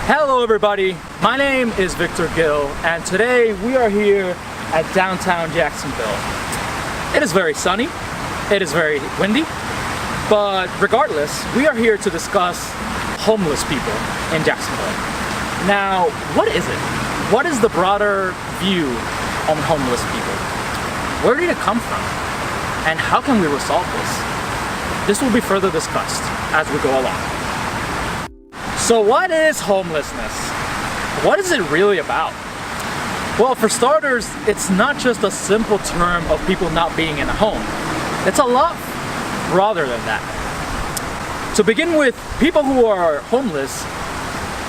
Hello everybody, my name is Victor Gill and today we are here at downtown Jacksonville. It is very sunny, it is very windy, but regardless, we are here to discuss homeless people in Jacksonville. Now, what is it? What is the broader view on homeless people? Where did it come from? And how can we resolve this? This will be further discussed as we go along. So what is homelessness? What is it really about? Well, for starters, it's not just a simple term of people not being in a home. It's a lot broader than that. To begin with, people who are homeless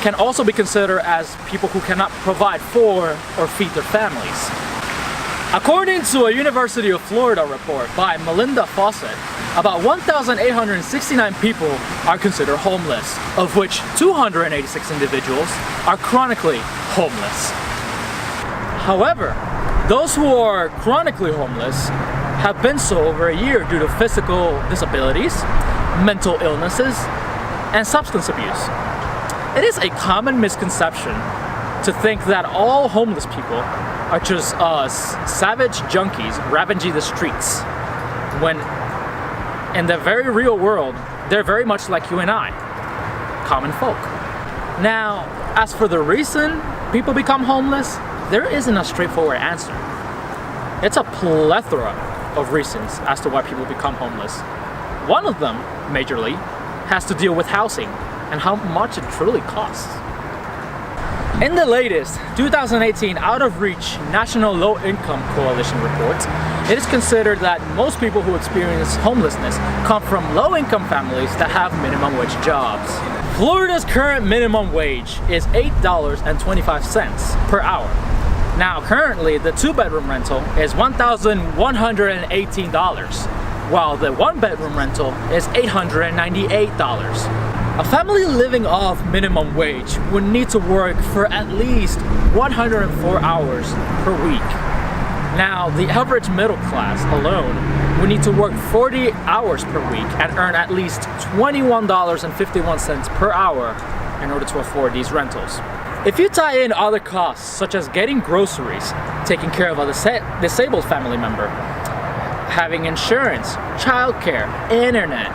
can also be considered as people who cannot provide for or feed their families. According to a University of Florida report by Melinda Fawcett, about 1,869 people are considered homeless, of which 286 individuals are chronically homeless. However, those who are chronically homeless have been so over a year due to physical disabilities, mental illnesses, and substance abuse. It is a common misconception to think that all homeless people are just savage junkies ravaging the streets, when in the very real world, they're very much like you and I, common folk. Now, as for the reason people become homeless, there isn't a straightforward answer. It's a plethora of reasons as to why people become homeless. One of them, majorly, has to deal with housing and how much it truly costs. In the latest 2018 Out of Reach National Low Income Coalition report, it is considered that most people who experience homelessness come from low-income families that have minimum wage jobs. Florida's current minimum wage is $8.25 per hour. Now, currently, the two-bedroom rental is $1,118, while the one-bedroom rental is $898. A family living off minimum wage would need to work for at least 104 hours per week. Now, the average middle class alone would need to work 40 hours per week and earn at least $21.51 per hour in order to afford these rentals. If you tie in other costs, such as getting groceries, taking care of a disabled family member, having insurance, childcare, internet,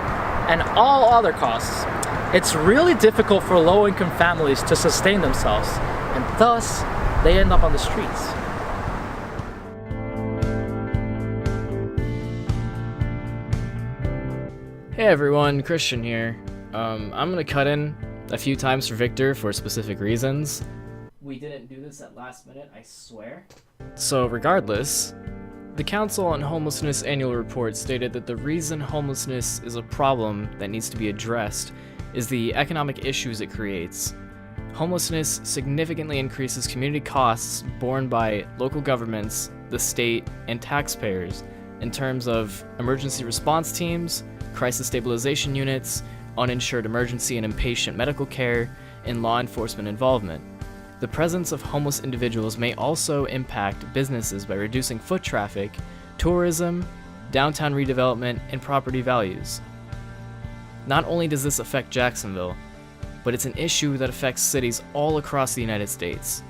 and all other costs, it's really difficult for low-income families to sustain themselves, and thus, they end up on the streets. Hey everyone, Christian here. I'm gonna cut in a few times for Victor for specific reasons. We didn't do this at last minute, I swear. So regardless, the Council on Homelessness annual report stated that the reason homelessness is a problem that needs to be addressed is the economic issues it creates. Homelessness significantly increases community costs borne by local governments, the state, and taxpayers in terms of emergency response teams, crisis stabilization units, uninsured emergency and inpatient medical care, and law enforcement involvement. The presence of homeless individuals may also impact businesses by reducing foot traffic, tourism, downtown redevelopment, and property values. Not only does this affect Jacksonville, but it's an issue that affects cities all across the United States.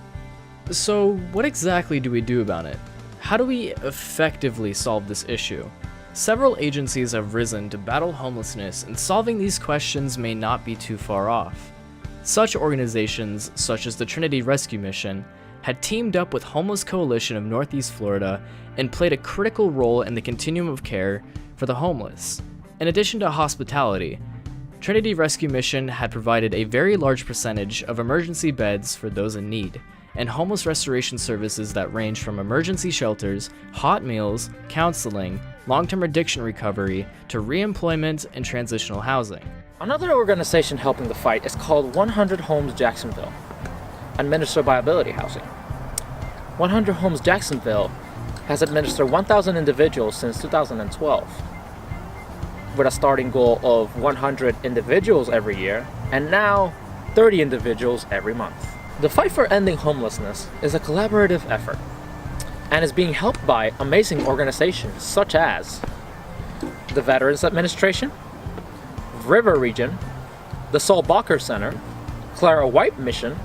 So what exactly do we do about it? How do we effectively solve this issue? Several agencies have risen to battle homelessness, and solving these questions may not be too far off. Such organizations, such as the Trinity Rescue Mission, had teamed up with Homeless Coalition of Northeast Florida and played a critical role in the continuum of care for the homeless. In addition to hospitality, Trinity Rescue Mission had provided a very large percentage of emergency beds for those in need, and homeless restoration services that range from emergency shelters, hot meals, counseling, long-term addiction recovery, to re-employment and transitional housing. Another organization helping the fight is called 100 Homes Jacksonville, administered by Ability Housing. 100 Homes Jacksonville has administered 1,000 individuals since 2012, with a starting goal of 100 individuals every year, and now 30 individuals every month. The fight for ending homelessness is a collaborative effort, and is being helped by amazing organizations such as the Veterans Administration, River Region, the Saul Bacher Center, Clara White Mission,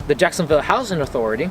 the Jacksonville Housing Authority,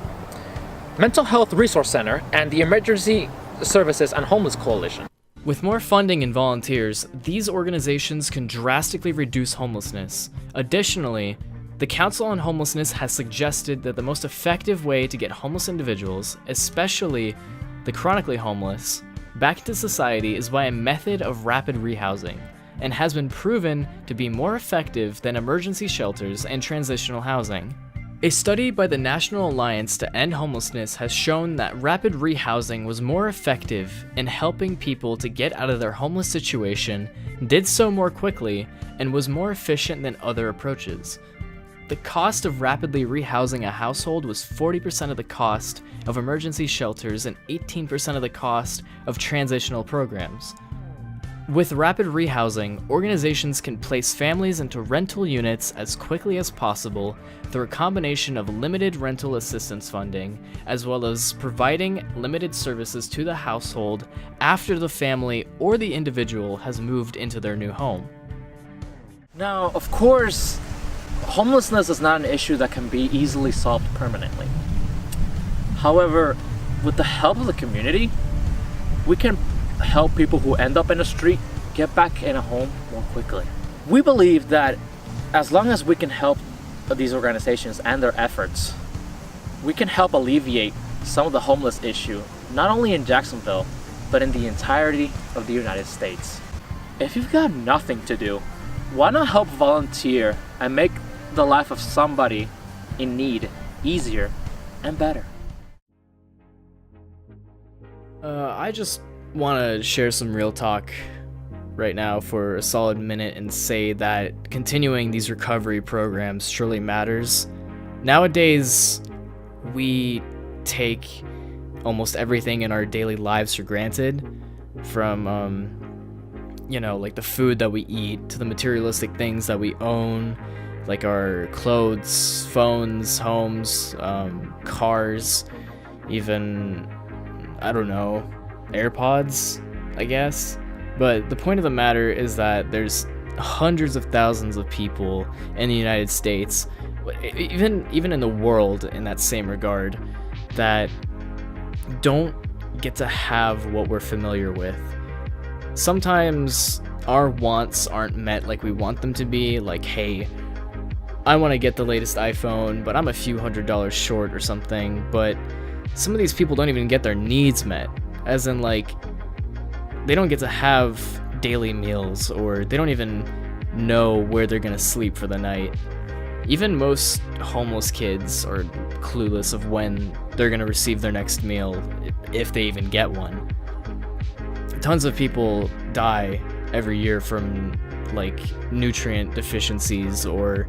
Mental Health Resource Center, and the Emergency Services and Homeless Coalition. With more funding and volunteers, these organizations can drastically reduce homelessness. Additionally, the Council on Homelessness has suggested that the most effective way to get homeless individuals, especially the chronically homeless, back into society is by a method of rapid rehousing, and has been proven to be more effective than emergency shelters and transitional housing. A study by the National Alliance to End Homelessness has shown that rapid rehousing was more effective in helping people to get out of their homeless situation, did so more quickly, and was more efficient than other approaches. The cost of rapidly rehousing a household was 40% of the cost of emergency shelters and 18% of the cost of transitional programs. With rapid rehousing, organizations can place families into rental units as quickly as possible through a combination of limited rental assistance funding, as well as providing limited services to the household after the family or the individual has moved into their new home. Now, of course, homelessness is not an issue that can be easily solved permanently. However, with the help of the community, we can help people who end up in the street get back in a home more quickly. We believe that as long as we can help these organizations and their efforts, we can help alleviate some of the homeless issue, not only in Jacksonville, but in the entirety of the United States. If you've got nothing to do, why not help volunteer and make the life of somebody in need easier and better? I just want to share some real talk right now for a solid minute and say that continuing these recovery programs surely matters. Nowadays, we take almost everything in our daily lives for granted, from like the food that we eat to the materialistic things that we own, like our clothes, phones, homes, cars, even, I don't know, AirPods, I guess. But the point of the matter is that there's hundreds of thousands of people in the United States, even in the world in that same regard, that don't get to have what we're familiar with. Sometimes our wants aren't met like we want them to be, like, hey, I want to get the latest iPhone, but I'm a few $100s short or something. But some of these people don't even get their needs met, as in, like, they don't get to have daily meals, or they don't even know where they're gonna sleep for the night. Even most homeless kids are clueless of when they're gonna receive their next meal, if they even get one. Tons of people die every year from, like, nutrient deficiencies or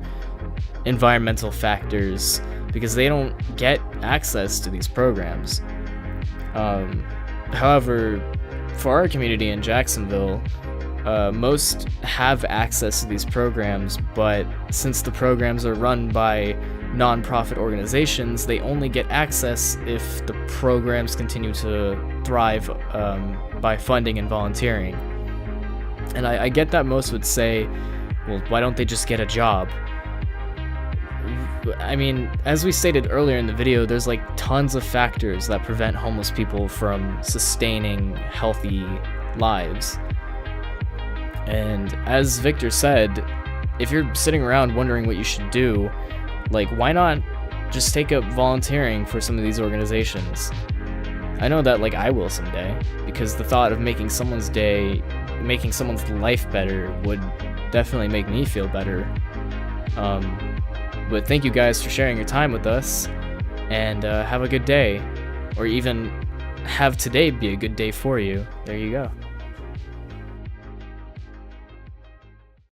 environmental factors because they don't get access to these programs. However, for our community in Jacksonville, most have access to these programs, but since the programs are run by non-profit organizations, they only get access if the programs continue to thrive by funding and volunteering. And I get that most would say, well, why don't they just get a job? I mean, as we stated earlier in the video, there's like tons of factors that prevent homeless people from sustaining healthy lives. And as Victor said, if you're sitting around wondering what you should do, like, why not just take up volunteering for some of these organizations? I know that, like, I will someday, because the thought of making someone's day, making someone's life better would definitely make me feel better. But thank you guys for sharing your time with us, and have a good day, or even have today be a good day for you. There you go.